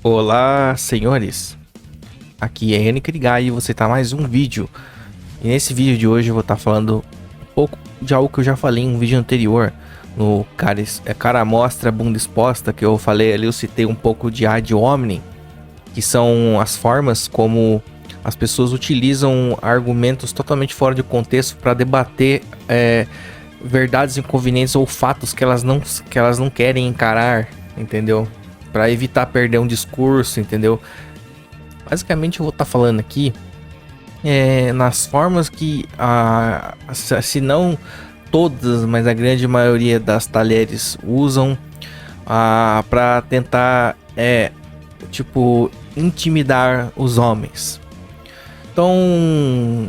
Olá, senhores. Aqui é Henrique Gai e você tá mais um vídeo. E nesse vídeo de hoje eu vou estar falando um pouco de algo que eu já falei em um vídeo anterior. No cara mostra, bunda exposta, que eu falei ali, eu citei um pouco de ad hominem, que são as formas como as pessoas utilizam argumentos totalmente fora de contexto para debater verdades inconvenientes ou fatos que elas não querem encarar, entendeu? Para evitar perder um discurso, entendeu? Basicamente eu vou estar falando aqui nas formas que, se não todas, mas a grande maioria das talheres usam para tentar, intimidar os homens. Então,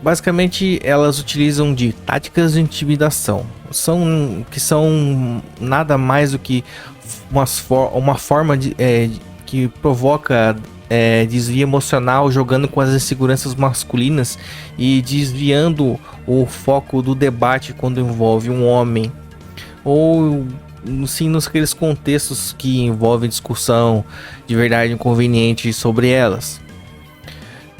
basicamente elas utilizam de táticas de intimidação. Que são nada mais do que uma forma que provoca desvio emocional, jogando com as inseguranças masculinas e desviando o foco do debate quando envolve um homem, ou sim nos aqueles contextos que envolvem discussão de verdade inconveniente sobre elas.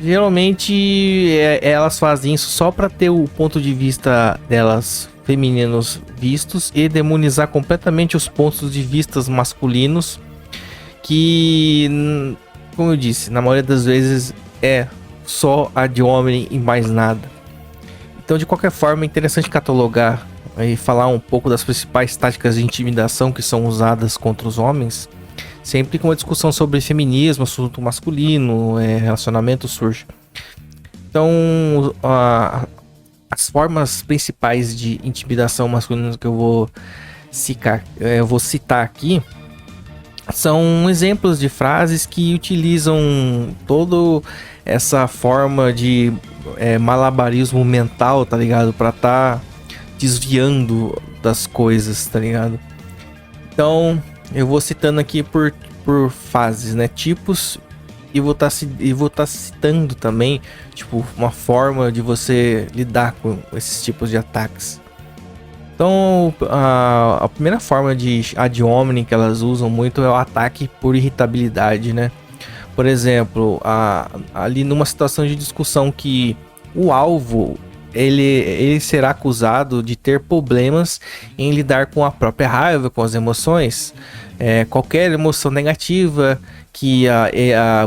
Geralmente elas fazem isso só para ter o ponto de vista delas femininos vistos e demonizar completamente os pontos de vista masculinos, que, como eu disse, na maioria das vezes é só a de homem e mais nada. Então, de qualquer forma, é interessante catalogar e falar um pouco das principais táticas de intimidação que são usadas contra os homens, sempre que uma discussão sobre feminismo, assunto masculino, relacionamento surge. Então, as formas principais de intimidação masculina que eu vou citar aqui são exemplos de frases que utilizam toda essa forma de malabarismo mental, tá ligado? Pra tá desviando das coisas, tá ligado? Então, eu vou citando aqui por fases, né? Tipos, e vou tá citando também, tipo, uma forma de você lidar com esses tipos de ataques. Então, a primeira forma de ad hominem que elas usam muito é o ataque por irritabilidade, né? Por exemplo, ali numa situação de discussão que o alvo ele será acusado de ter problemas em lidar com a própria raiva, com as emoções. Qualquer emoção negativa que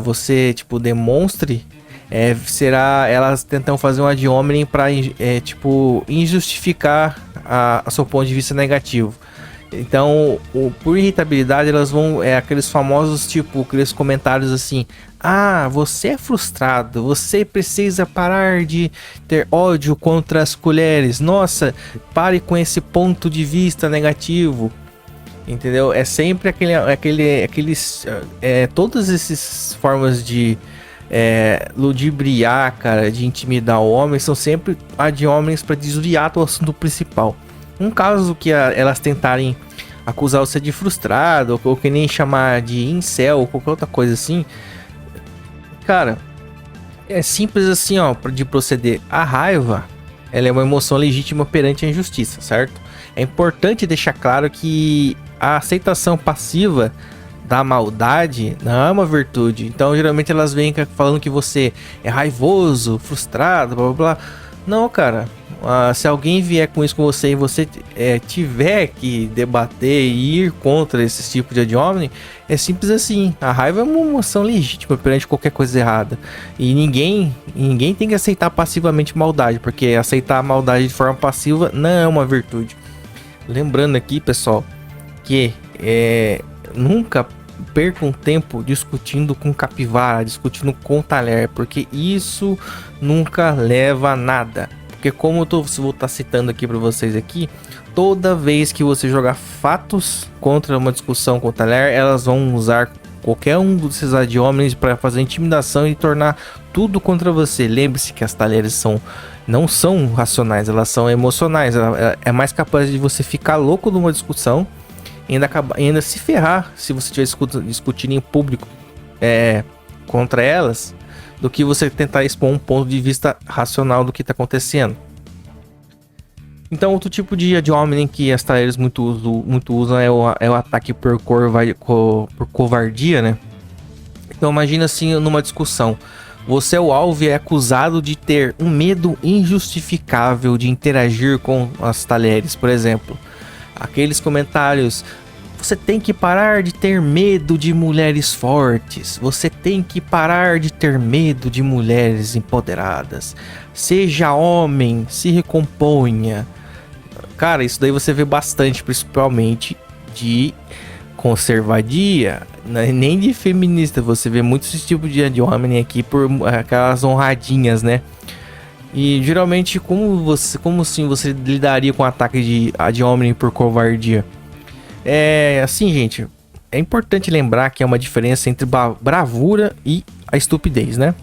você demonstre, elas tentam fazer um ad hominem para injustificar a seu ponto de vista negativo. Então, por irritabilidade, elas vão aqueles famosos aqueles comentários assim: ah, você é frustrado, você precisa parar de ter ódio contra as colheres, nossa, pare com esse ponto de vista negativo. Entendeu? É sempre todas essas formas de ludibriar, cara, de intimidar o homem, são sempre ad homens para desviar do assunto principal. Um caso que elas tentarem acusar você de frustrado, ou que nem chamar de incel, ou qualquer outra coisa assim, cara, é simples assim, ó, de proceder. A raiva, ela é uma emoção legítima perante a injustiça, certo? É importante deixar claro que a aceitação passiva da maldade não é uma virtude. Então, geralmente elas vêm falando que você é raivoso, frustrado, blá blá blá. Não, cara. Se alguém vier com isso com você e você tiver que debater e ir contra esse tipo de ad hominem, é simples assim. A raiva é uma emoção legítima perante qualquer coisa errada. E ninguém tem que aceitar passivamente maldade, porque aceitar a maldade de forma passiva não é uma virtude. Lembrando aqui, pessoal, que nunca percam tempo discutindo com capivara, discutindo com talher, porque isso nunca leva a nada. Porque como eu vou estar citando aqui para vocês aqui, toda vez que você jogar fatos contra uma discussão com talher, elas vão usar qualquer um desses ad hominem para fazer intimidação e tornar tudo contra você. Lembre-se que as talheres não são racionais, elas são emocionais. Ela é mais capaz de você ficar louco numa discussão e ainda se ferrar se você estiver discutindo em público contra elas, do que você tentar expor um ponto de vista racional do que está acontecendo. Então, outro tipo de ad hominem que as talheres muito usam é o ataque por covardia, né? Então imagina assim numa discussão. Você é o alvo e é acusado de ter um medo injustificável de interagir com as talheres, por exemplo. Aqueles comentários: você tem que parar de ter medo de mulheres fortes. Você tem que parar de ter medo de mulheres empoderadas. Seja homem, se recomponha. Cara, isso daí você vê bastante, principalmente de conservadia, nem de feminista. Você vê muito esse tipo de homem aqui por aquelas honradinhas, né? E geralmente, como assim você lidaria com ataque de homem por covardia? É assim, gente, é importante lembrar que é uma diferença entre bravura e a estupidez, né?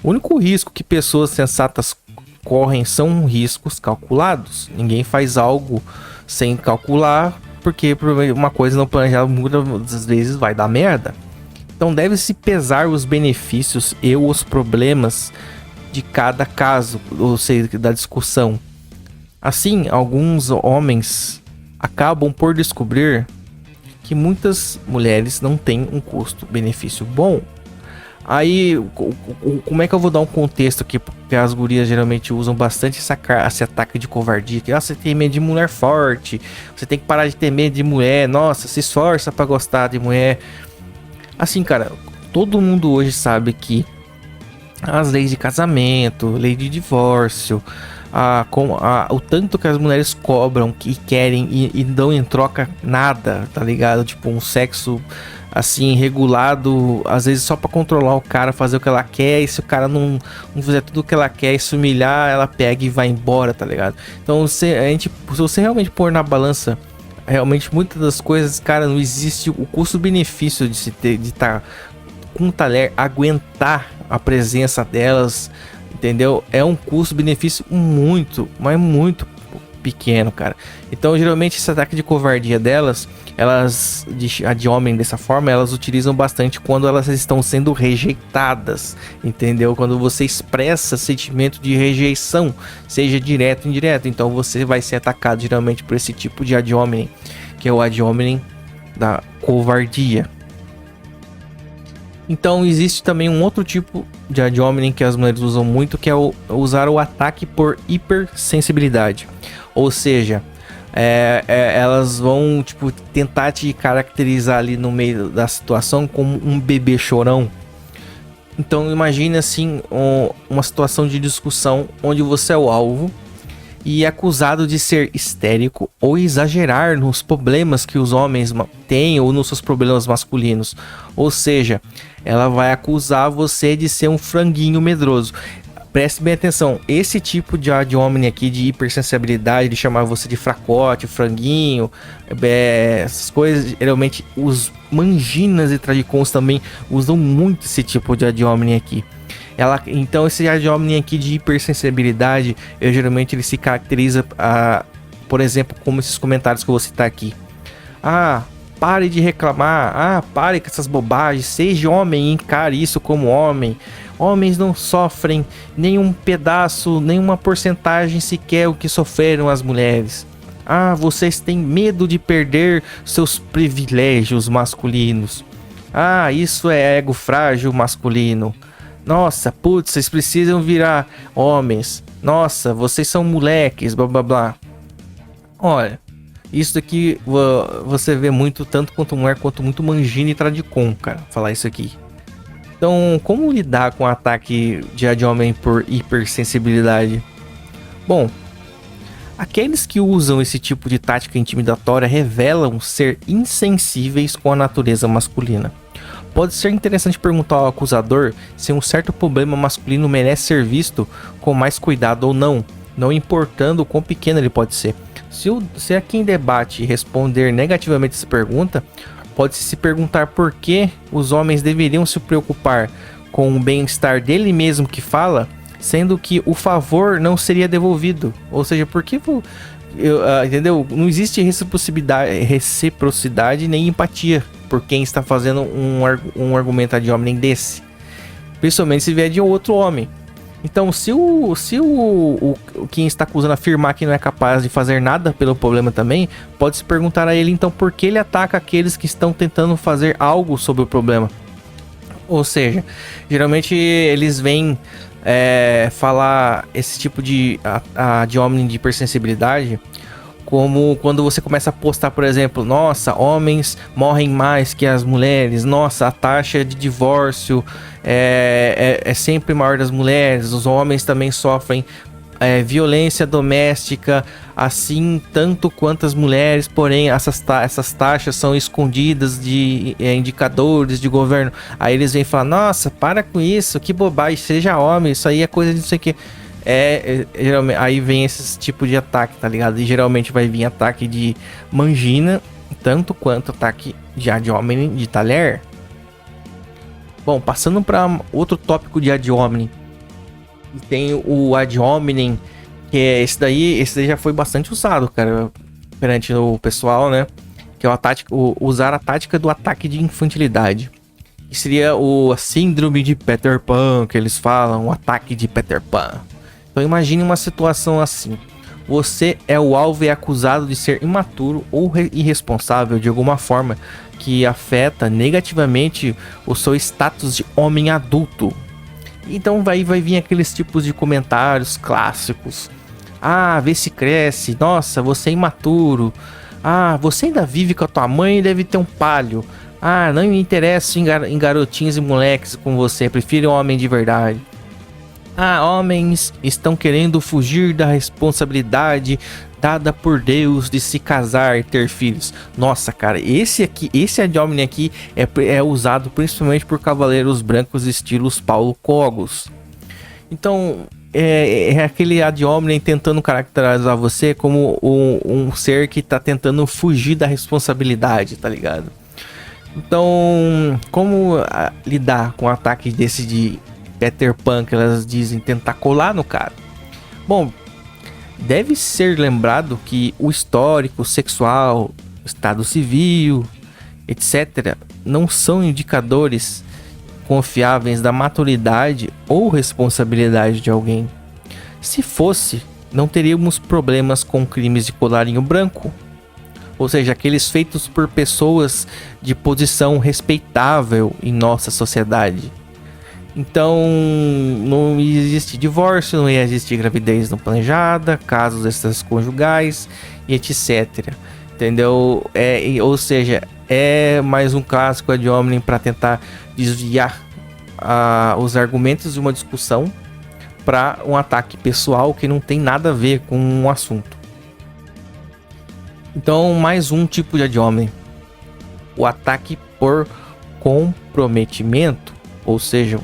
O único risco que pessoas sensatas correm são riscos calculados. Ninguém faz algo sem calcular, porque uma coisa não planejada muitas vezes vai dar merda. Então deve-se pesar os benefícios e os problemas de cada caso, ou seja, da discussão. Assim, alguns homens acabam por descobrir que muitas mulheres não têm um custo-benefício bom. Aí, como é que eu vou dar um contexto aqui? Porque as gurias geralmente usam bastante esse ataque de covardia. Que você tem medo de mulher forte, você tem que parar de ter medo de mulher. Nossa, se esforça pra gostar de mulher. Assim, cara, todo mundo hoje sabe que as leis de casamento, lei de divórcio, o tanto que as mulheres cobram que querem e dão em troca nada, tá ligado? Tipo, um sexo assim, regulado, às vezes só pra controlar o cara, fazer o que ela quer, e se o cara não fizer tudo o que ela quer e se humilhar, ela pega e vai embora, tá ligado? Então, se você realmente pôr na balança, realmente muitas das coisas, cara, não existe o custo-benefício de se ter, de estar com um talher, aguentar a presença delas, entendeu? É um custo-benefício muito, mas muito pequeno, cara. Então, geralmente, esse ataque de covardia delas, a de homem dessa forma, elas utilizam bastante quando elas estão sendo rejeitadas, entendeu? Quando você expressa sentimento de rejeição, seja direto ou indireto, então você vai ser atacado geralmente por esse tipo de ad hominem, que é o ad hominem da covardia. Então existe também um outro tipo de ad hominem que as mulheres usam muito, que é usar o ataque por hipersensibilidade. Ou seja, elas vão tipo tentar te caracterizar ali no meio da situação como um bebê chorão. Então imagine assim uma situação de discussão onde você é o alvo e é acusado de ser histérico ou exagerar nos problemas que os homens têm ou nos seus problemas masculinos. Ou seja, ela vai acusar você de ser um franguinho medroso. Preste bem atenção, esse tipo de ad hominem aqui de hipersensibilidade, de chamar você de fracote, franguinho, essas coisas, geralmente os manginas e tradicons também usam muito esse tipo de ad hominem aqui. Então esse ad hominem aqui de hipersensibilidade, geralmente ele se caracteriza, por exemplo, como esses comentários que eu vou citar aqui. Pare de reclamar, pare com essas bobagens, seja homem e encare isso como homem. Homens não sofrem nenhum pedaço, nenhuma porcentagem sequer o que sofreram as mulheres. Vocês têm medo de perder seus privilégios masculinos. Isso é ego frágil masculino. Nossa, putz, vocês precisam virar homens. Nossa, vocês são moleques, blá blá blá. Olha, isso daqui você vê muito, tanto quanto mulher, quanto muito mangina e tradicon, cara, falar isso aqui. Então, como lidar com o ataque de ad homem por hipersensibilidade? Bom, aqueles que usam esse tipo de tática intimidatória revelam ser insensíveis com a natureza masculina. Pode ser interessante perguntar ao acusador se um certo problema masculino merece ser visto com mais cuidado ou não, não importando o quão pequeno ele pode ser. Se a quem debate responder negativamente essa pergunta, pode se perguntar por que os homens deveriam se preocupar com o bem-estar dele mesmo que fala, sendo que o favor não seria devolvido. Ou seja, por que... entendeu? Não existe reciprocidade nem empatia por quem está fazendo um argumento ad hominem desse. Principalmente se vier de outro homem. Então, se quem está acusando afirmar que não é capaz de fazer nada pelo problema também, pode se perguntar a ele então por que ele ataca aqueles que estão tentando fazer algo sobre o problema. Ou seja, geralmente eles vêm falar esse tipo de homem de hipersensibilidade, como quando você começa a postar, por exemplo, nossa, homens morrem mais que as mulheres, nossa, a taxa de divórcio é sempre maior das mulheres, os homens também sofrem violência doméstica, assim tanto quanto as mulheres, porém essas taxas são escondidas de indicadores de governo. Aí eles vêm falar, nossa, para com isso, que bobagem, seja homem, isso aí é coisa de não sei o que. Geralmente, aí vem esse tipo de ataque, tá ligado? E geralmente vai vir ataque de mangina, tanto quanto ataque de homem de talher. Bom, passando para outro tópico de ad hominem, tem o ad hominem, que é esse daí já foi bastante usado, cara, perante o pessoal, né? Que é usar a tática do ataque de infantilidade. Que seria a síndrome de Peter Pan, que eles falam, o ataque de Peter Pan. Então imagine uma situação assim. Você é o alvo e é acusado de ser imaturo ou irresponsável de alguma forma que afeta negativamente o seu status de homem adulto. Então vai vir aqueles tipos de comentários clássicos. Ah, vê se cresce. Nossa, você é imaturo. Ah, você ainda vive com a tua mãe e deve ter um palho. Ah, não me interessa em garotinhos e moleques com você. Prefiro um homem de verdade. Ah, homens estão querendo fugir da responsabilidade dada por Deus de se casar e ter filhos. Nossa, cara, esse ad hominem aqui é usado principalmente por cavaleiros brancos estilos Paulo Cogos. Então, é aquele ad hominem tentando caracterizar você como um ser que tá tentando fugir da responsabilidade, tá ligado? Então, como lidar com um ataque desse de Peter Pan, que elas dizem tentar colar no cara? Bom, deve ser lembrado que o histórico sexual, estado civil, etc., não são indicadores confiáveis da maturidade ou responsabilidade de alguém. Se fosse, não teríamos problemas com crimes de colarinho branco, ou seja, aqueles feitos por pessoas de posição respeitável em nossa sociedade. Então, não existe divórcio, não existe gravidez não planejada, casos extraconjugais e etc. Entendeu? Ou seja, é mais um clássico ad hominem para tentar desviar os argumentos de uma discussão para um ataque pessoal que não tem nada a ver com um assunto. Então, mais um tipo de ad hominem: o ataque por comprometimento. Ou seja,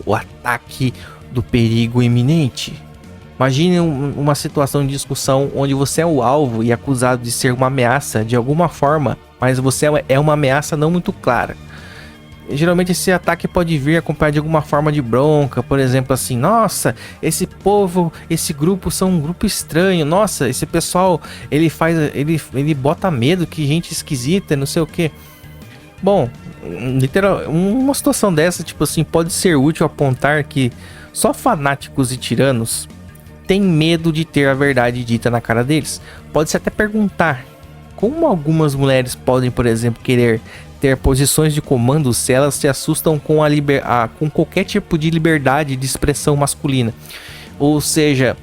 o ataque do perigo iminente. Imagine uma situação de discussão onde você é o alvo e acusado de ser uma ameaça de alguma forma, mas você é uma ameaça não muito clara. Geralmente esse ataque pode vir acompanhado de alguma forma de bronca, por exemplo assim, nossa, esse povo, esse grupo são um grupo estranho, nossa, esse pessoal, ele bota medo, que gente esquisita, não sei o que. Bom, literal, uma situação dessa, tipo assim, pode ser útil apontar que só fanáticos e tiranos têm medo de ter a verdade dita na cara deles. Pode-se até perguntar como algumas mulheres podem, por exemplo, querer ter posições de comando se elas se assustam com com qualquer tipo de liberdade de expressão masculina. Ou seja,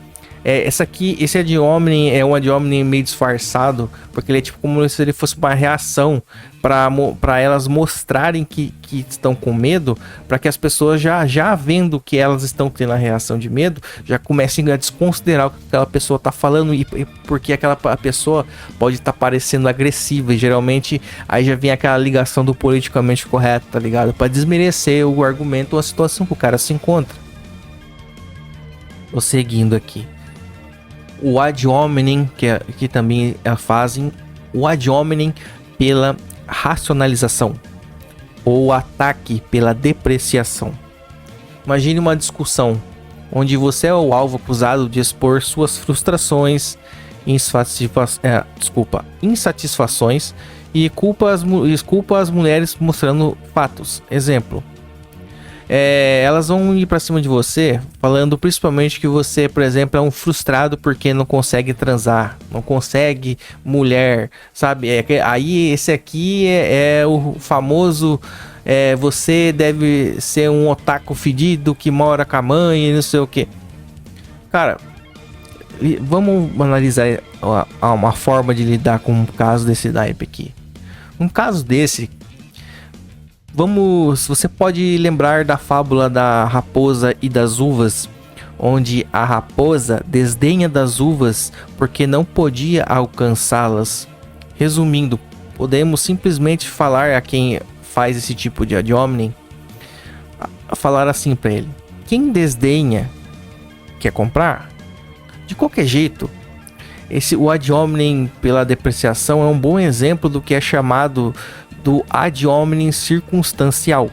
esse ad hominem é um ad hominem meio disfarçado, porque ele é tipo como se ele fosse uma reação para elas mostrarem que estão com medo, para que as pessoas já vendo que elas estão tendo a reação de medo, já comecem a desconsiderar o que aquela pessoa tá falando, e porque a pessoa pode estar parecendo agressiva, e geralmente aí já vem aquela ligação do politicamente correto, tá ligado? Para desmerecer o argumento ou a situação que o cara se encontra. Tô seguindo aqui. O ad hominem, que também fazem o ad hominem pela racionalização ou ataque pela depreciação. Imagine uma discussão onde você é o alvo acusado de expor suas frustrações, insatisfações e culpa as mulheres mostrando fatos. Exemplo: elas vão ir pra cima de você falando principalmente que você, por exemplo, é um frustrado porque não consegue transar, não consegue mulher, sabe? Aí esse aqui é o famoso você deve ser um otaku fedido que mora com a mãe e não sei o que. Cara, vamos analisar uma forma de lidar com um caso desse naipe aqui. Um caso desse, você pode lembrar da fábula da raposa e das uvas, onde a raposa desdenha das uvas porque não podia alcançá-las. Resumindo, podemos simplesmente falar a quem faz esse tipo de ad hominem, falar assim para ele: quem desdenha quer comprar? De qualquer jeito, o ad hominem pela depreciação é um bom exemplo do que é chamado do ad hominem circunstancial.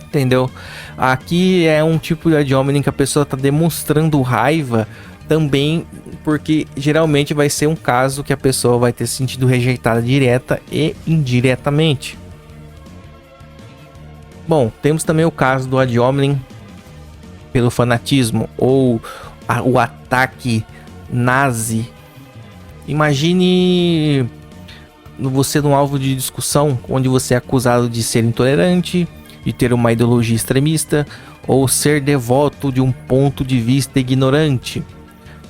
Entendeu? Aqui é um tipo de ad hominem que a pessoa está demonstrando raiva também, porque geralmente vai ser um caso que a pessoa vai ter sentido rejeitada direta e indiretamente. Bom, temos também o caso do ad hominem pelo fanatismo ou o ataque nazi. Imagine você num alvo de discussão onde você é acusado de ser intolerante, de ter uma ideologia extremista ou ser devoto de um ponto de vista ignorante.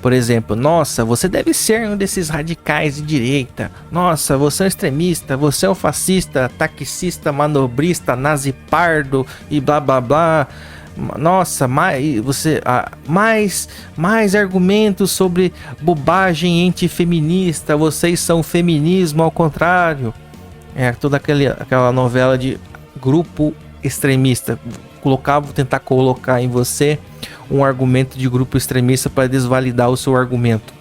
Por exemplo, nossa, você deve ser um desses radicais de direita. Nossa, você é um extremista, você é um fascista, taxista, manobrista, nazi pardo e blá blá blá. Nossa, mais argumentos sobre bobagem antifeminista. Vocês são feminismo ao contrário. É toda aquela novela de grupo extremista. Tentar colocar em você um argumento de grupo extremista para desvalidar o seu argumento.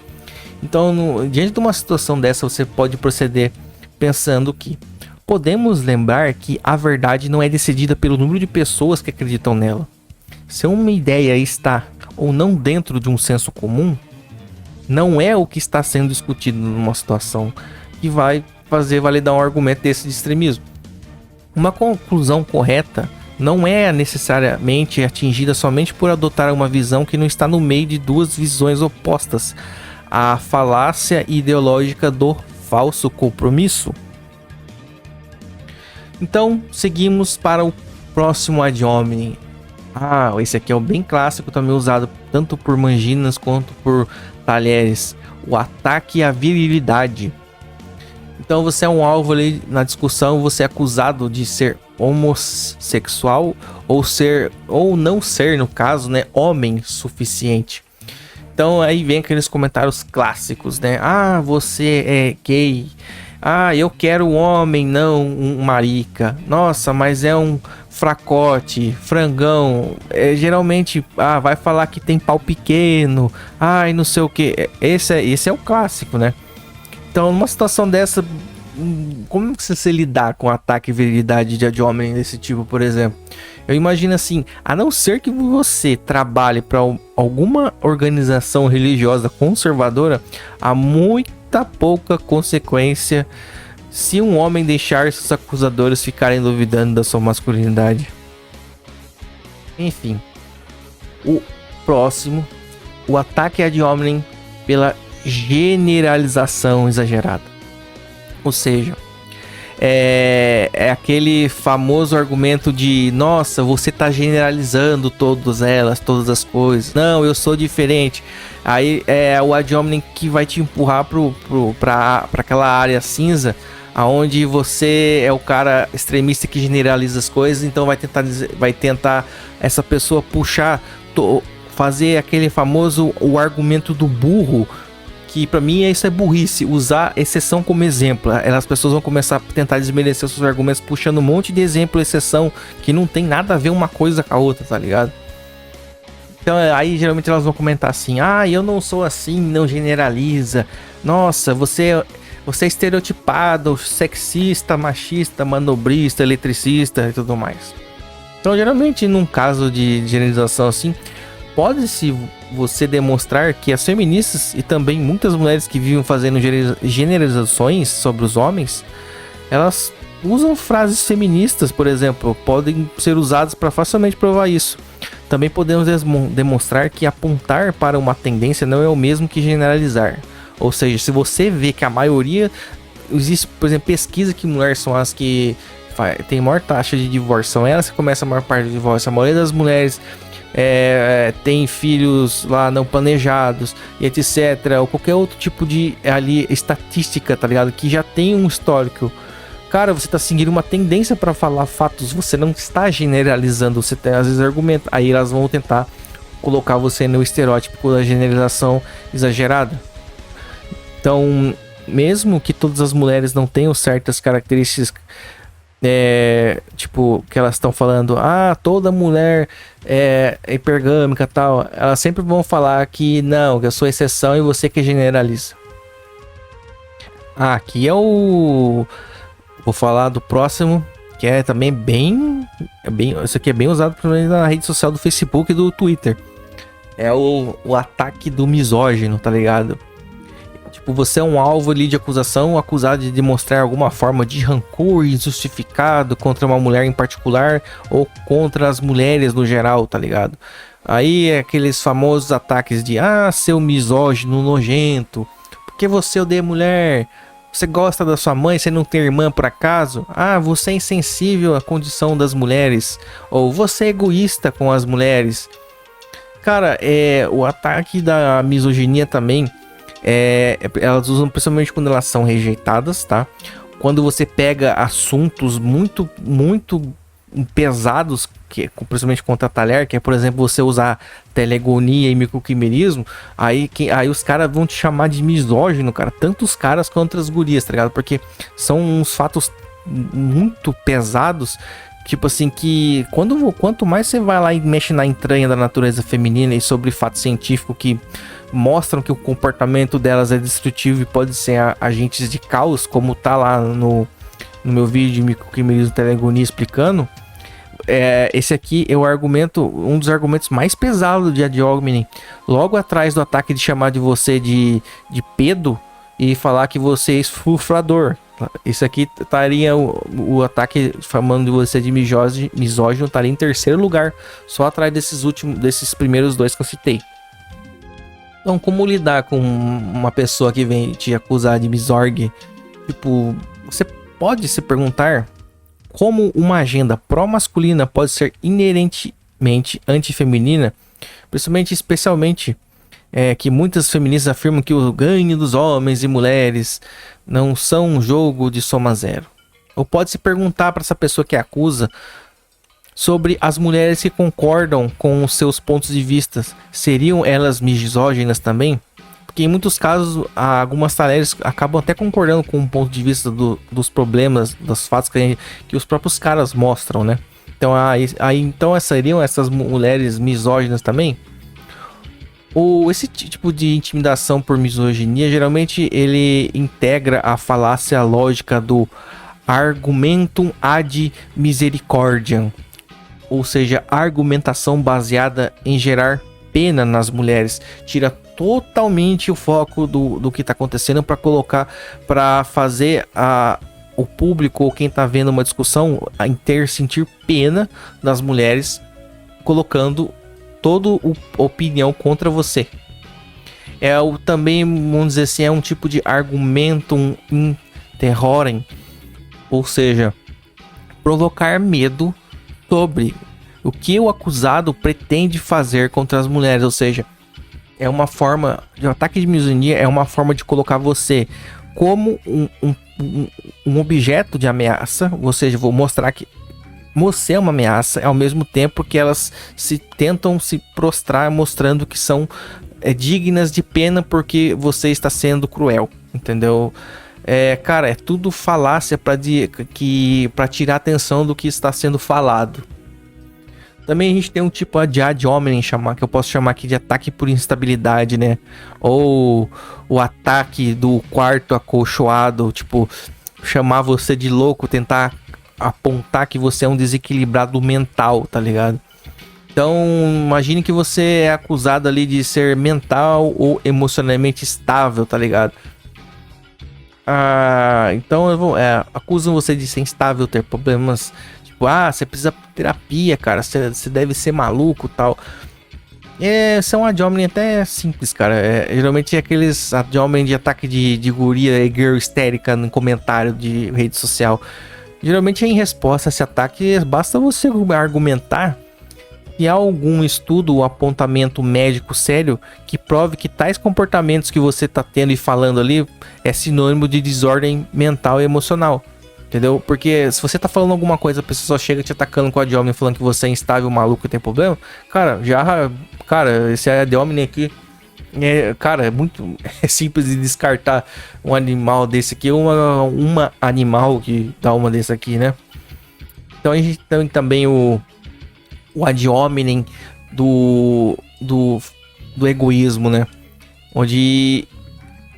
Então, diante de uma situação dessa, você pode proceder pensando que podemos lembrar que a verdade não é decidida pelo número de pessoas que acreditam nela. Se uma ideia está ou não dentro de um senso comum, não é o que está sendo discutido numa situação que vai fazer validar um argumento desse de extremismo. Uma conclusão correta não é necessariamente atingida somente por adotar uma visão que não está no meio de duas visões opostas. A falácia ideológica do falso compromisso. Então, seguimos para o próximo ad hominem. Esse aqui é o bem clássico, também usado tanto por Manginas quanto por Talheres. O ataque à virilidade. Então você é um alvo ali na discussão, você é acusado de ser homossexual ou não ser, no caso, né, homem suficiente. Então aí vem aqueles comentários clássicos, né? Você é gay. Eu quero um homem, não um marica. Nossa, mas é um fracote, frangão. Geralmente, vai falar que tem pau pequeno. E não sei o que. Esse é o clássico, né? Então, numa situação dessa, como você lidar com ataque e virilidade de ad hominem desse tipo, por exemplo? Eu imagino assim, a não ser que você trabalhe para alguma organização religiosa conservadora, há muita pouca consequência se um homem deixar seus acusadores ficarem duvidando da sua masculinidade. Enfim, o próximo, o ataque ad hominem pela generalização exagerada. Ou seja, é aquele famoso argumento de: nossa, você tá generalizando todas as coisas. Não, eu sou diferente. Aí é o ad hominem que vai te empurrar para aquela área cinza, aonde você é o cara extremista que generaliza as coisas. Então vai tentar essa pessoa fazer aquele famoso o argumento do burro, que pra mim isso é burrice, usar exceção como exemplo. As pessoas vão começar a tentar desmerecer os seus argumentos puxando um monte de exemplo, exceção, que não tem nada a ver uma coisa com a outra, tá ligado? Então aí geralmente elas vão comentar assim: eu não sou assim, não generaliza. Nossa, você é estereotipado, sexista, machista, manobrista, eletricista e tudo mais. Então geralmente num caso de generalização assim, pode-se você demonstrar que as feministas e também muitas mulheres que vivem fazendo generalizações sobre os homens, elas usam frases feministas, por exemplo, podem ser usadas para facilmente provar isso. Também podemos demonstrar que apontar para uma tendência não é o mesmo que generalizar. Ou seja, se você vê que a maioria... Existe, por exemplo, pesquisa que mulheres são as que tem maior taxa de divórcio, são elas que começam a maior parte do divórcio. A maioria das mulheres tem filhos lá não planejados e etc, ou qualquer outro tipo de ali estatística, tá ligado, que já tem um histórico. Cara, você tá seguindo uma tendência para falar fatos, você não está generalizando, você tem às vezes argumento, aí elas vão tentar colocar você no estereótipo da generalização exagerada. Então, mesmo que todas as mulheres não tenham certas características, tipo, que elas estão falando, toda mulher é hipergâmica e tal, elas sempre vão falar que não, que eu sou exceção e você que generaliza. Aqui é o... Vou falar do próximo, que é também bem... Isso aqui é bem usado na rede social do Facebook e do Twitter. É o ataque do misógino, tá ligado? Tipo, você é um alvo ali de acusação, acusado de demonstrar alguma forma de rancor injustificado contra uma mulher em particular ou contra as mulheres no geral, tá ligado? Aí é aqueles famosos ataques de seu misógino nojento, porque você odeia mulher, você gosta da sua mãe, você não tem irmã por acaso? Você é insensível à condição das mulheres, ou você é egoísta com as mulheres. Cara, o ataque da misoginia também, elas usam principalmente quando elas são rejeitadas, tá? Quando você pega assuntos muito, muito pesados, principalmente contra a talher, que é, por exemplo, você usar telegonia e microquimerismo, aí os caras vão te chamar de misógino, cara. Tanto os caras quanto as gurias, tá ligado? Porque são uns fatos muito pesados. Tipo assim, que quanto mais você vai lá e mexe na entranha da natureza feminina e sobre fatos científicos que mostram que o comportamento delas é destrutivo e pode ser agentes de caos, como tá lá no meu vídeo de microquimerismo telegonia explicando, esse aqui é um dos argumentos mais pesados de ad hominem, logo atrás do ataque de chamar de você de pedo e falar que você é esfufrador. Isso aqui estaria o ataque chamando de você de misógino, estaria em terceiro lugar, só atrás desses primeiros dois que eu citei. Então, como lidar com uma pessoa que vem te acusar de misorgue? Tipo, você pode se perguntar como uma agenda pró-masculina pode ser inerentemente antifeminina, especialmente que muitas feministas afirmam que o ganho dos homens e mulheres não são um jogo de soma zero. Ou pode se perguntar para essa pessoa que acusa sobre as mulheres que concordam com os seus pontos de vista, seriam elas misóginas também? Porque em muitos casos, algumas talheres acabam até concordando com o ponto de vista dos problemas, dos fatos que os próprios caras mostram, né? Então, então seriam essas mulheres misóginas também? Esse tipo de intimidação por misoginia, geralmente ele integra a falácia lógica do argumentum ad misericordiam, ou seja, argumentação baseada em gerar pena nas mulheres, tira totalmente o foco do que está acontecendo para fazer o público ou quem está vendo uma discussão sentir pena das mulheres, colocando toda a opinião contra você. Também, vamos dizer assim, é um tipo de argumentum in terrorem, ou seja, provocar medo sobre o que o acusado pretende fazer contra as mulheres, ou seja, é uma forma de ataque de misoginia, é uma forma de colocar você como um objeto de ameaça, ou seja, vou mostrar que você é uma ameaça, ao mesmo tempo que elas tentam se prostrar, mostrando que são dignas de pena porque você está sendo cruel, entendeu? Cara, é tudo falácia para tirar a atenção do que está sendo falado. Também a gente tem um tipo de ad hominem, que eu posso chamar aqui de ataque por instabilidade, né? Ou o ataque do quarto acolchoado, tipo, chamar você de louco, tentar apontar que você é um desequilibrado mental, tá ligado? Então, imagine que você é acusado ali de ser mental ou emocionalmente estável, tá ligado? Então acusam você de ser instável, ter problemas, tipo, você precisa de terapia, cara, você deve ser maluco e tal. São ad hominem até simples, cara. Geralmente é aqueles ad hominem de ataque de guria e girl histérica no comentário de rede social. Geralmente em resposta a esse ataque, basta você argumentar que há algum estudo ou apontamento médico sério que prove que tais comportamentos que você tá tendo e falando ali é sinônimo de desordem mental e emocional. Entendeu? Porque se você tá falando alguma coisa, a pessoa só chega te atacando com a ad hominem falando que você é instável, maluco e tem problema. Cara, Cara, esse ad hominem aqui. Cara, é muito simples de descartar um animal desse aqui. Uma animal que dá uma desse aqui, né? Então a gente tem também o ad hominem do egoísmo, né? Onde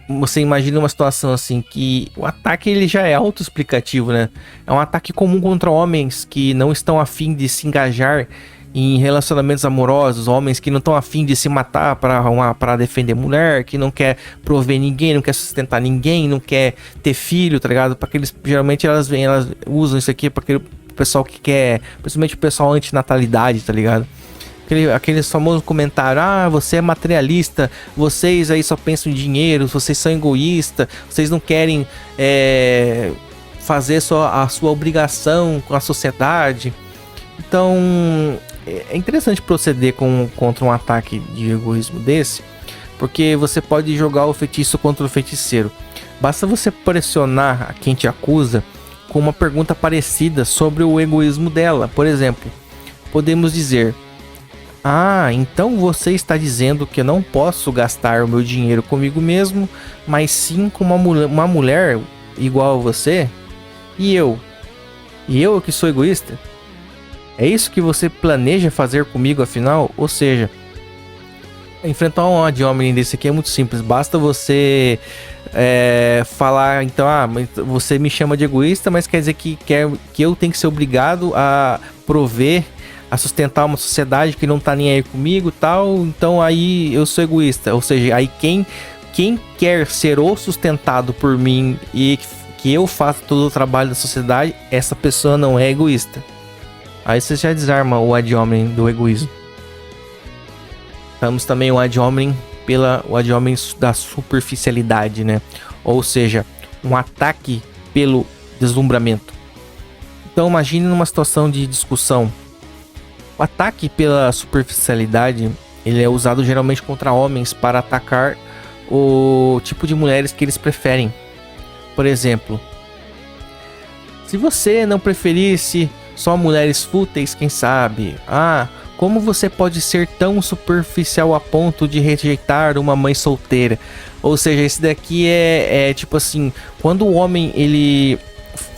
você imagina uma situação assim que o ataque ele já é autoexplicativo, né? É um ataque comum contra homens que não estão afim de se engajar em relacionamentos amorosos, homens que não estão afim de se matar para defender mulher, que não quer prover ninguém, não quer sustentar ninguém, não quer ter filho, tá ligado? Para aqueles geralmente elas usam isso aqui para aquele pessoal que quer, principalmente o pessoal antinatalidade, tá ligado? Aqueles famosos comentários, você é materialista, vocês aí só pensam em dinheiro, vocês são egoístas, vocês não querem fazer a sua obrigação com a sociedade. Então é interessante proceder contra um ataque de egoísmo desse, porque você pode jogar o feitiço contra o feiticeiro. Basta você pressionar a quem te acusa com uma pergunta parecida sobre o egoísmo dela. Por exemplo, podemos dizer: então você está dizendo que eu não posso gastar o meu dinheiro comigo mesmo, mas sim com uma mulher igual a você? E eu que sou egoísta? É isso que você planeja fazer comigo afinal? Ou seja, enfrentar um ad hominem desse aqui é muito simples. Basta você falar, então, você me chama de egoísta, mas quer dizer que eu tenho que ser obrigado a prover, a sustentar uma sociedade que não tá nem aí comigo, tal, então aí eu sou egoísta. Ou seja, aí quem quer ser ou sustentado por mim e que eu faça todo o trabalho da sociedade, essa pessoa não é egoísta. Aí você já desarma o ad hominem do egoísmo. Temos também o ad hominem da superficialidade, né? Ou seja, um ataque pelo deslumbramento. Então imagine numa situação de discussão. O ataque pela superficialidade, ele é usado geralmente contra homens para atacar o tipo de mulheres que eles preferem. Por exemplo, se você não preferisse só mulheres fúteis, quem sabe? Como você pode ser tão superficial a ponto de rejeitar uma mãe solteira? Ou seja, esse daqui é tipo assim, quando o homem ele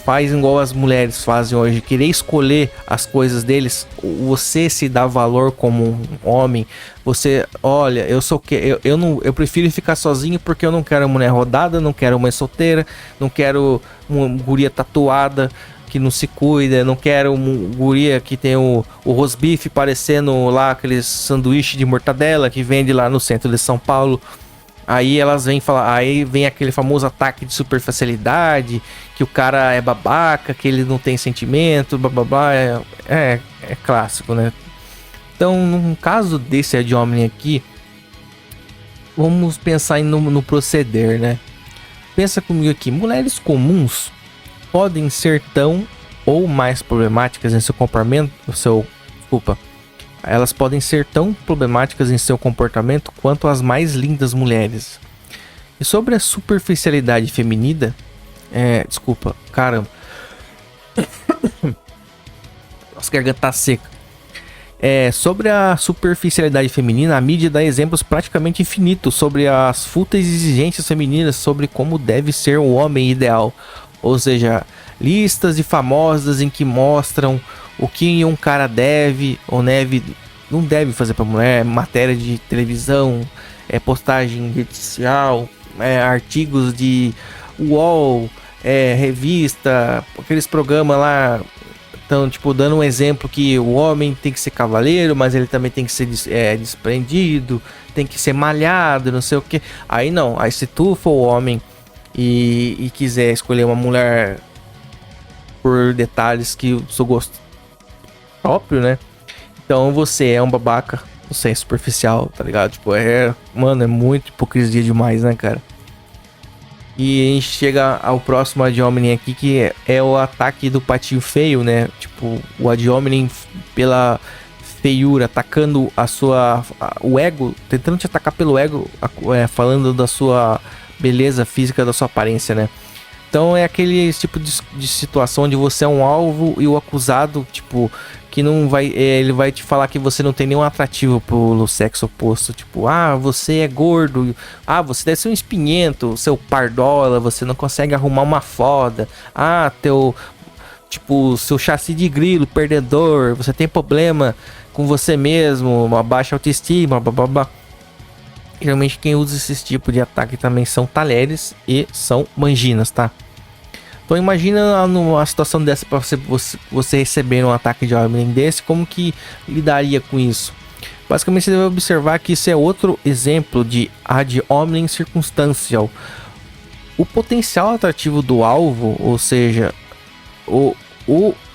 faz igual as mulheres fazem hoje, querer escolher as coisas deles, você se dá valor como um homem. Você, olha, eu prefiro ficar sozinho porque eu não quero mulher rodada, não quero mãe solteira, não quero uma guria tatuada que não se cuida, não quero um guria que tem o rosbife parecendo lá aqueles sanduíche de mortadela que vende lá no centro de São Paulo. Aí elas vêm falar, aí vem aquele famoso ataque de superficialidade, que o cara é babaca, que ele não tem sentimento, blá blá blá, é clássico, né? Então, num caso desse ad hominem aqui, vamos pensar no proceder, né? Pensa comigo aqui, mulheres comuns podem ser tão ou mais problemáticas em seu comportamento, elas podem ser tão problemáticas em seu comportamento quanto as mais lindas mulheres. E sobre a superficialidade feminina, caramba, nossa garganta tá seca. Sobre a superficialidade feminina, a mídia dá exemplos praticamente infinitos sobre as fúteis exigências femininas sobre como deve ser o homem ideal. Ou seja, listas de famosas em que mostram o que um cara deve ou não deve fazer para mulher, matéria de televisão, postagem em rede social, artigos de UOL, revista, aqueles programas lá. Então, tipo, dando um exemplo que o homem tem que ser cavaleiro, mas ele também tem que ser desprendido, tem que ser malhado, não sei o que. Aí não, aí se tu for homem e quiser escolher uma mulher por detalhes que o seu gosto próprio, né? Então você é um babaca, você é superficial, tá ligado? Tipo, mano, é muito hipocrisia demais, né, cara? E a gente chega ao próximo Ad Hominem aqui, que é o ataque do patinho feio, né? Tipo, o Ad Hominem pela feiura, atacando o ego, tentando te atacar pelo ego, falando da sua beleza física, da sua aparência, né? Então é aquele tipo de situação onde você é um alvo e o acusado, tipo, que não vai, ele vai te falar que você não tem nenhum atrativo pelo sexo oposto, tipo, ah, você é gordo, ah, você deve ser um espinhento, seu pardola, você não consegue arrumar uma foda, ah, tipo, seu chassi de grilo, perdedor, você tem problema com você mesmo, uma baixa autoestima, blá blá blá. Geralmente quem usa esse tipo de ataque também são talheres e são manginas, tá? Então imagina numa situação dessa para você receber um ataque de homem desse, como que lidaria com isso? Basicamente você deve observar que isso é outro exemplo de ad hominem circunstancial. O potencial atrativo do alvo, ou seja, o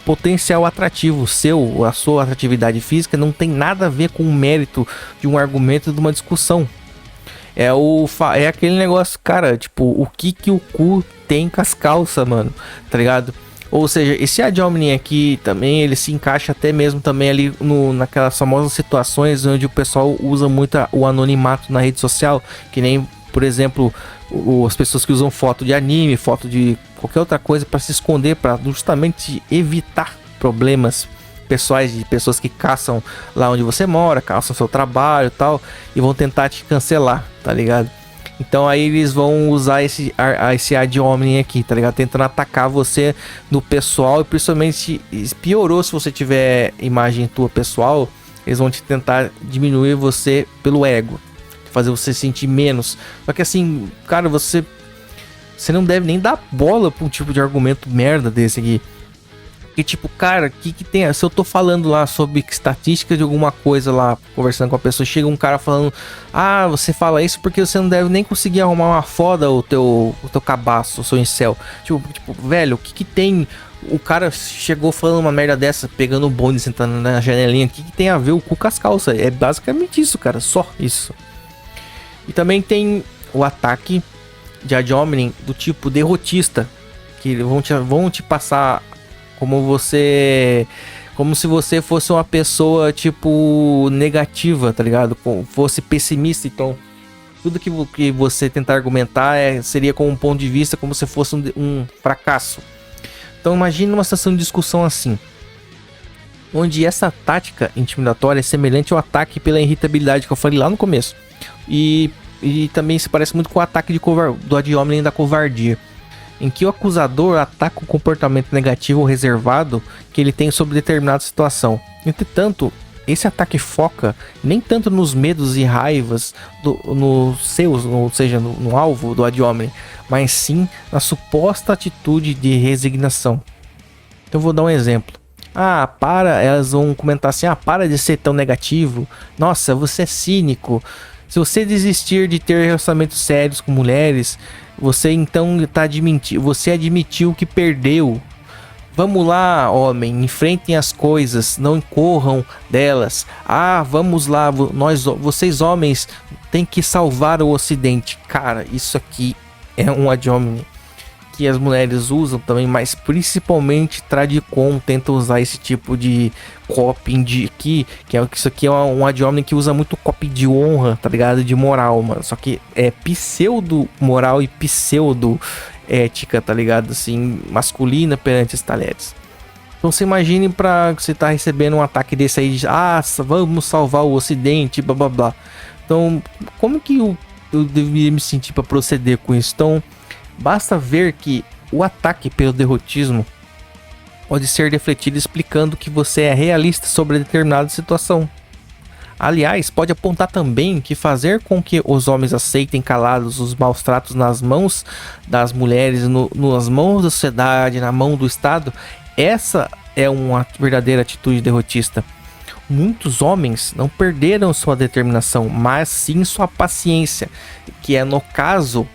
potencial atrativo seu, a sua atratividade física, não tem nada a ver com o mérito de um argumento, de uma discussão. É aquele negócio, cara, tipo, o que o cu tem com as calças, mano, tá ligado? Ou seja, esse ad hominem aqui também, ele se encaixa até mesmo também ali naquelas famosas situações onde o pessoal usa muito o anonimato na rede social, que nem, por exemplo, as pessoas que usam foto de anime, foto de qualquer outra coisa para se esconder, para justamente evitar problemas pessoais de pessoas que caçam lá onde você mora, caçam seu trabalho e tal, e vão tentar te cancelar, tá ligado? Então aí eles vão usar esse ad hominem aqui, tá ligado? Tentando atacar você no pessoal, e principalmente piorou se você tiver imagem tua pessoal, eles vão te tentar diminuir você pelo ego, fazer você sentir menos. Só que assim, cara, você não deve nem dar bola pra um tipo de argumento merda desse aqui. Que tipo, cara, que tem? Se eu tô falando lá sobre estatística de alguma coisa lá, conversando com a pessoa, chega um cara falando, ah, você fala isso porque você não deve nem conseguir arrumar uma foda o teu cabaço, o seu incel. Tipo, velho, o que tem? O cara chegou falando uma merda dessa, pegando o bonde, sentando na janelinha, o que tem a ver o cu com as calças? É basicamente isso, cara, só isso. E também tem o ataque de ad hominem do tipo derrotista, que vão te passar como se você fosse uma pessoa tipo negativa, tá ligado? Fosse pessimista, então tudo que você tentar argumentar seria com um ponto de vista como se fosse um fracasso. Então imagine uma situação de discussão assim, onde essa tática intimidatória é semelhante ao ataque pela irritabilidade que eu falei lá no começo, e também se parece muito com o ataque do ad hominem da covardia, em que o acusador ataca o comportamento negativo ou reservado que ele tem sobre determinada situação. Entretanto, esse ataque foca nem tanto nos medos e raivas ou seja, no alvo do ad hominem, mas sim na suposta atitude de resignação. Então eu vou dar um exemplo. Elas vão comentar assim, para de ser tão negativo, nossa, você é cínico. Se você desistir de ter relacionamentos sérios com mulheres, você então você admitiu que perdeu. Vamos lá, homem, enfrentem as coisas, não corram delas. Vamos lá, vocês homens têm que salvar o ocidente. Cara, isso aqui é um ad hominem que as mulheres usam também, mas principalmente Tradicon tenta usar esse tipo de copy isso aqui é um ad hominem que usa muito copy de honra, tá ligado? De moral, mano. Só que é pseudo moral e pseudo ética, tá ligado? Assim, masculina perante os talheres. Então você imagine pra você tá recebendo um ataque desse aí de vamos salvar o ocidente, blá blá blá. Então, como que eu deveria me sentir para proceder com isso? Então, basta ver que o ataque pelo derrotismo pode ser defletido explicando que você é realista sobre determinada situação. Aliás, pode apontar também que fazer com que os homens aceitem calados os maus tratos nas mãos das mulheres, nas mãos da sociedade, na mão do Estado, essa é uma verdadeira atitude derrotista. Muitos homens não perderam sua determinação, mas sim sua paciência, que é no caso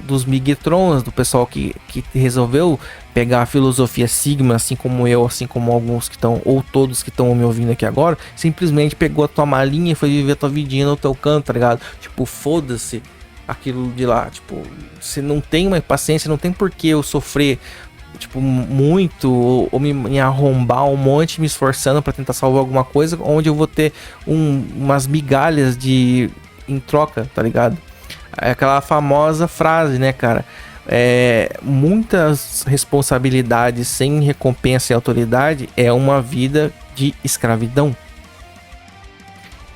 dos Migtrons, do pessoal que resolveu pegar a filosofia Sigma, assim como eu, assim como alguns que estão, ou todos que estão me ouvindo aqui agora, simplesmente pegou a tua malinha e foi viver a tua vidinha no teu canto, tá ligado? Tipo, foda-se aquilo de lá. Tipo, você não tem uma paciência, não tem por que eu sofrer, tipo, muito, ou me arrombar um monte, me esforçando pra tentar salvar alguma coisa, onde eu vou ter umas migalhas em troca, tá ligado? É aquela famosa frase, né, cara? Muitas responsabilidades sem recompensa e autoridade é uma vida de escravidão.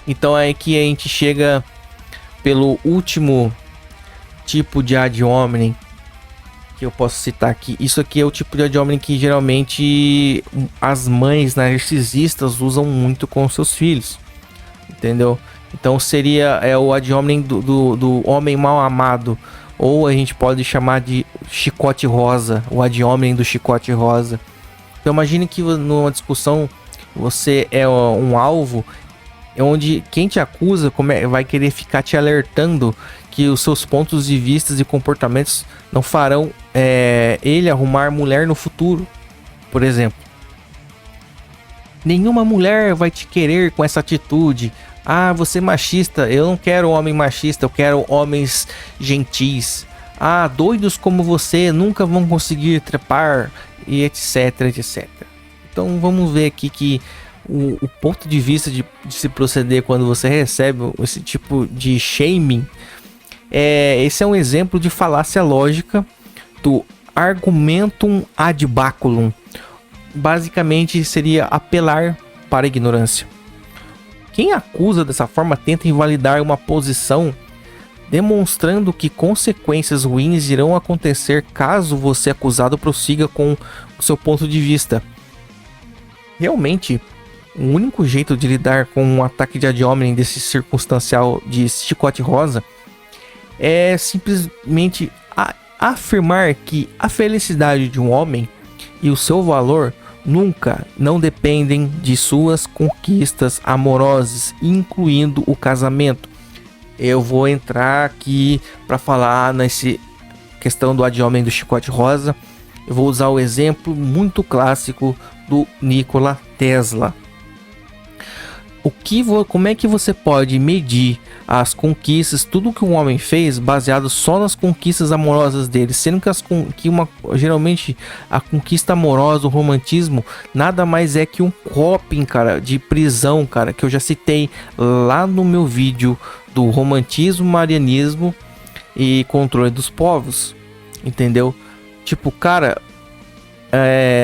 Então é aí que a gente chega pelo último tipo de ad hominem que eu posso citar aqui. Isso aqui é o tipo de ad hominem que geralmente as mães narcisistas usam muito com seus filhos, entendeu? Então seria o ad hominem do homem mal amado, ou a gente pode chamar de chicote rosa, o ad hominem do chicote rosa. Então imagine que numa discussão você é um alvo, onde quem te acusa vai querer ficar te alertando que os seus pontos de vista e comportamentos não farão ele arrumar mulher no futuro, por exemplo. Nenhuma mulher vai te querer com essa atitude. Ah, você é machista. Eu não quero homem machista, eu quero homens gentis. Ah, doidos como você nunca vão conseguir trepar, e etc, etc. Então vamos ver aqui que o ponto de vista de se proceder quando você recebe esse tipo de shaming, esse é um exemplo de falácia lógica do argumentum ad baculum. Basicamente seria apelar para a ignorância. Quem acusa dessa forma tenta invalidar uma posição, demonstrando que consequências ruins irão acontecer caso você acusado prossiga com o seu ponto de vista. Realmente, o único jeito de lidar com um ataque de ad hominem desse circunstancial de chicote rosa é simplesmente afirmar que a felicidade de um homem e o seu valor nunca não dependem de suas conquistas amorosas, incluindo o casamento. Eu vou entrar aqui para falar nessa questão do ad hominem do chicote rosa. Eu vou usar o exemplo muito clássico do Nikola Tesla. Como é que você pode medir as conquistas, tudo que um homem fez, baseado só nas conquistas amorosas dele, sendo que geralmente a conquista amorosa, o romantismo, nada mais é que um coping, cara, de prisão, cara, que eu já citei lá no meu vídeo do romantismo, marianismo e controle dos povos, entendeu? Tipo, cara,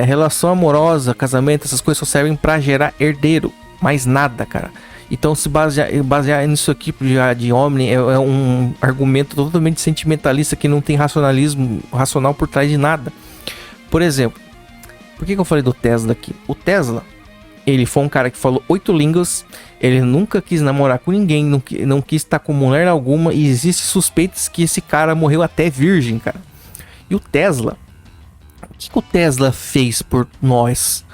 relação amorosa, casamento, essas coisas só servem pra gerar herdeiro. Mais nada, cara. Então se basear nisso aqui de homem é um argumento totalmente sentimentalista que não tem racional por trás de nada. Por exemplo, por que eu falei do Tesla aqui? O Tesla, ele foi um cara que falou 8 línguas, ele nunca quis namorar com ninguém, não quis estar com mulher alguma, e existe suspeitas que esse cara morreu até virgem, cara. E o Tesla, o que o Tesla fez por nós?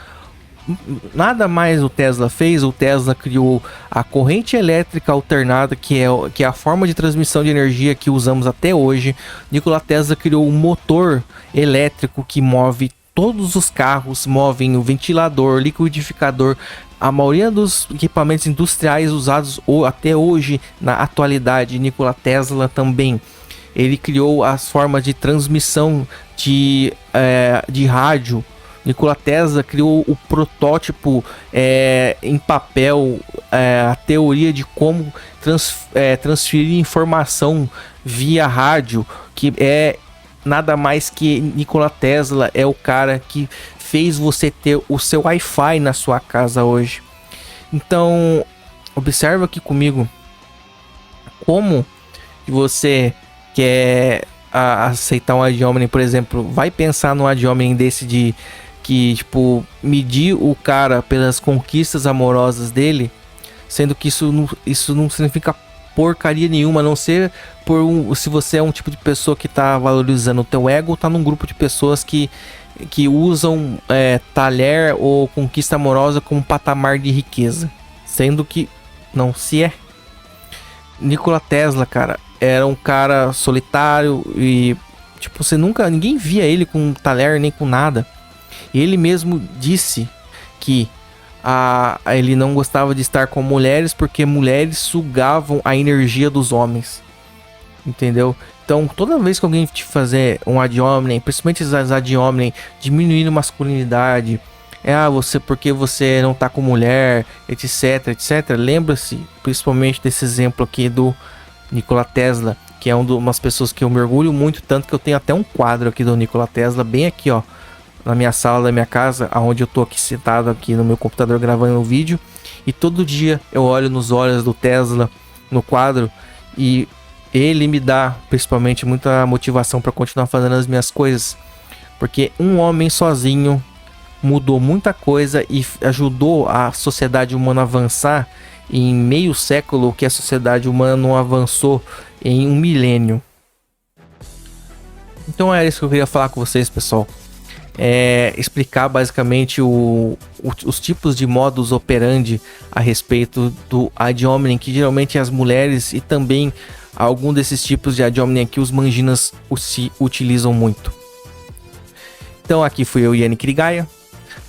Nada mais o Tesla fez. O Tesla criou a corrente elétrica alternada, que é a forma de transmissão de energia que usamos até hoje. Nikola Tesla criou um motor elétrico que move todos os carros, movem o ventilador, liquidificador, a maioria dos equipamentos industriais usados até hoje na atualidade. Nikola Tesla também, ele criou as formas de transmissão de rádio. Nikola Tesla criou o protótipo em papel, a teoria de como transferir informação via rádio, que é nada mais que Nikola Tesla é o cara que fez você ter o seu Wi-Fi na sua casa hoje. Então, observa aqui comigo como que você quer aceitar um ad hominem, por exemplo. Vai pensar no ad hominem desse de que, tipo, medir o cara pelas conquistas amorosas dele, sendo que isso não significa porcaria nenhuma, a não ser se você é um tipo de pessoa que tá valorizando o teu ego, ou tá num grupo de pessoas que usam talher ou conquista amorosa como patamar de riqueza, sendo que não se é. Nikola Tesla, cara, era um cara solitário e, tipo, ninguém via ele com talher nem com nada. Ele mesmo disse que ele não gostava de estar com mulheres porque mulheres sugavam a energia dos homens. entendeu? Então, toda vez que alguém te fazer um ad hominem, principalmente esses ad hominem, diminuindo masculinidade, você porque você não tá com mulher, etc, etc. Lembra-se principalmente desse exemplo aqui do Nikola Tesla, que é umas pessoas que eu me orgulho muito, tanto que eu tenho até um quadro aqui do Nikola Tesla, bem aqui, ó, na minha sala da minha casa, aonde eu tô aqui sentado aqui no meu computador gravando o vídeo, e todo dia eu olho nos olhos do Tesla no quadro e ele me dá principalmente muita motivação para continuar fazendo as minhas coisas, porque um homem sozinho mudou muita coisa e ajudou a sociedade humana a avançar em meio século que a sociedade humana não avançou em um milênio. Então é isso que eu queria falar com vocês, pessoal. Explicar basicamente os tipos de modus operandi a respeito do ad hominem, que geralmente as mulheres e também algum desses tipos de ad hominem que os manginas se utilizam muito. Então aqui fui eu, Yannick Rigaia,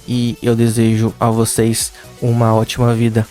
e eu desejo a vocês uma ótima vida.